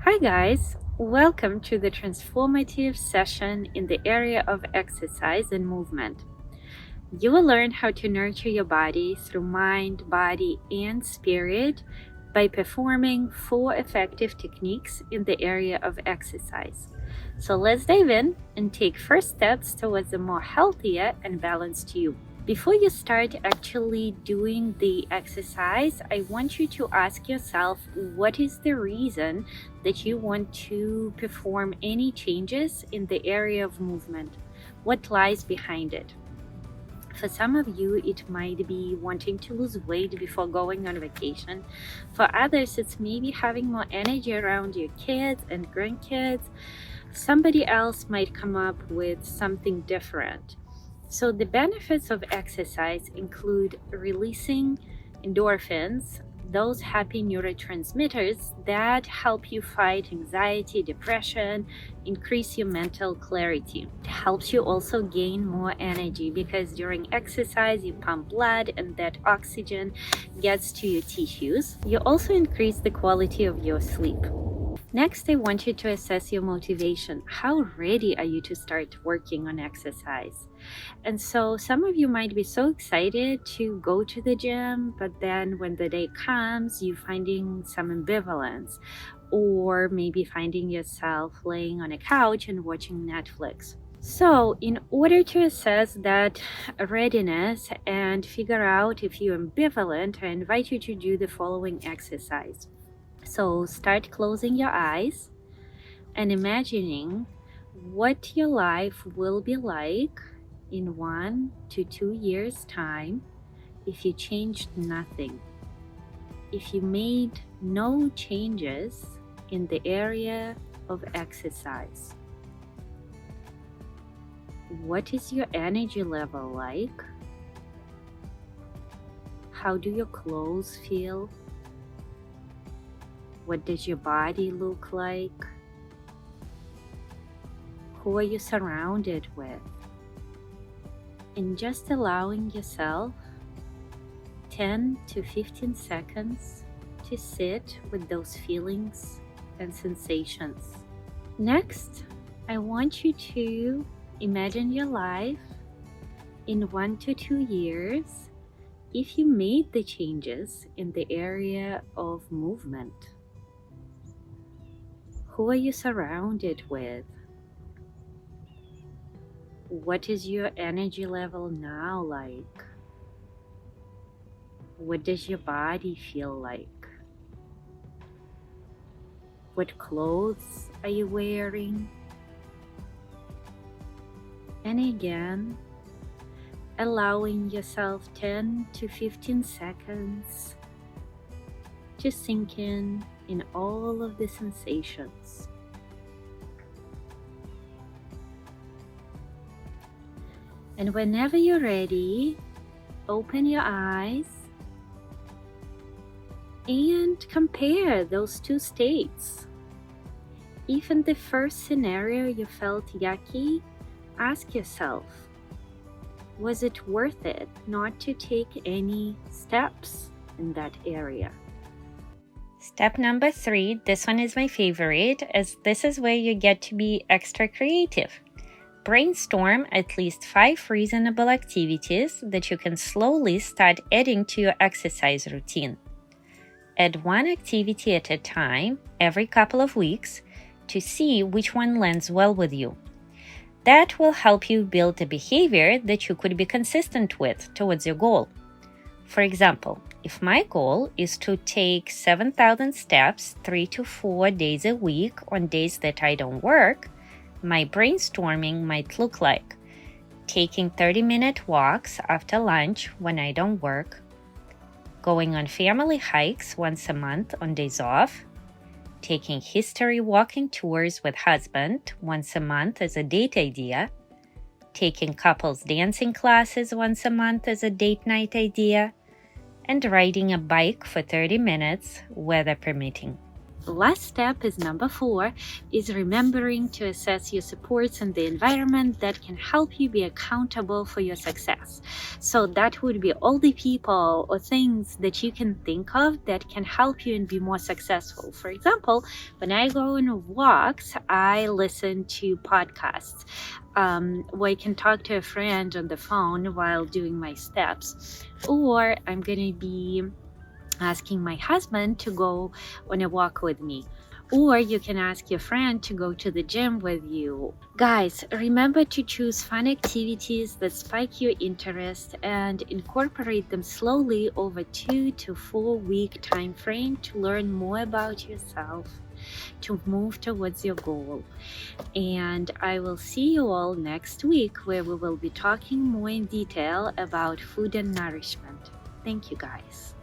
Hi guys, welcome to the transformative session in the area of exercise and movement. You will learn how to nurture your body through mind, body, and spirit by performing 4 effective techniques in the area of exercise. So let's dive in and take first steps towards a more healthier and balanced you. Before you start actually doing the exercise, I want you to ask yourself, what is the reason that you want to perform any changes in the area of movement? What lies behind it? For some of you, it might be wanting to lose weight before going on vacation. For others, it's maybe having more energy around your kids and grandkids. Somebody else might come up with something different. So the benefits of exercise include releasing endorphins, those happy neurotransmitters that help you fight anxiety, depression, increase your mental clarity. It helps you also gain more energy because during exercise you pump blood and that oxygen gets to your tissues. You also increase the quality of your sleep. Next, I want you to assess your motivation. How ready are you to start working on exercise? And so some of you might be so excited to go to the gym, but then when the day comes, you're finding some ambivalence, or maybe finding yourself laying on a couch and watching Netflix. So in order to assess that readiness and figure out if you're ambivalent, I invite you to do the following exercise. So start closing your eyes and imagining what your life will be like in 1 to 2 years' time if you changed nothing. If you made no changes in the area of exercise. What is your energy level like? How do your clothes feel? What does your body look like? Who are you surrounded with? And just allowing yourself 10 to 15 seconds to sit with those feelings and sensations. Next, I want you to imagine your life in 1 to 2 years if you made the changes in the area of movement. Who are you surrounded with? What is your energy level now like? What does your body feel like? What clothes are you wearing? And again, allowing yourself 10 to 15 seconds to sink in all of the sensations. And whenever you're ready, open your eyes and compare those two states. If in the first scenario you felt yucky, ask yourself, was it worth it not to take any steps in that area? Step number 3, this one is my favorite, as this is where you get to be extra creative. Brainstorm at least 5 reasonable activities that you can slowly start adding to your exercise routine. Add one activity at a time every couple of weeks to see which one lands well with you. That will help you build a behavior that you could be consistent with towards your goal. For example, if my goal is to take 7,000 steps 3 to 4 days a week on days that I don't work, my brainstorming might look like taking 30-minute walks after lunch when I don't work, going on family hikes once a month on days off, taking history walking tours with husband once a month as a date idea, taking couples dancing classes once a month as a date night idea, and riding a bike for 30 minutes, weather permitting. last step is number 4, is remembering to assess your supports and the environment that can help you be accountable for your success. So that would be all the people or things that you can think of that can help you and be more successful. For example, when I go on walks, I listen to podcasts. Where I can talk to a friend on the phone while doing my steps, or I'm going to be asking my husband to go on a walk with me. Or you can ask your friend to go to the gym with you. Guys, remember to choose fun activities that spike your interest and incorporate them slowly over 2 to 4 week time frame to learn more about yourself, to move towards your goal. And I will see you all next week, where we will be talking more in detail about food and nourishment. Thank you, guys.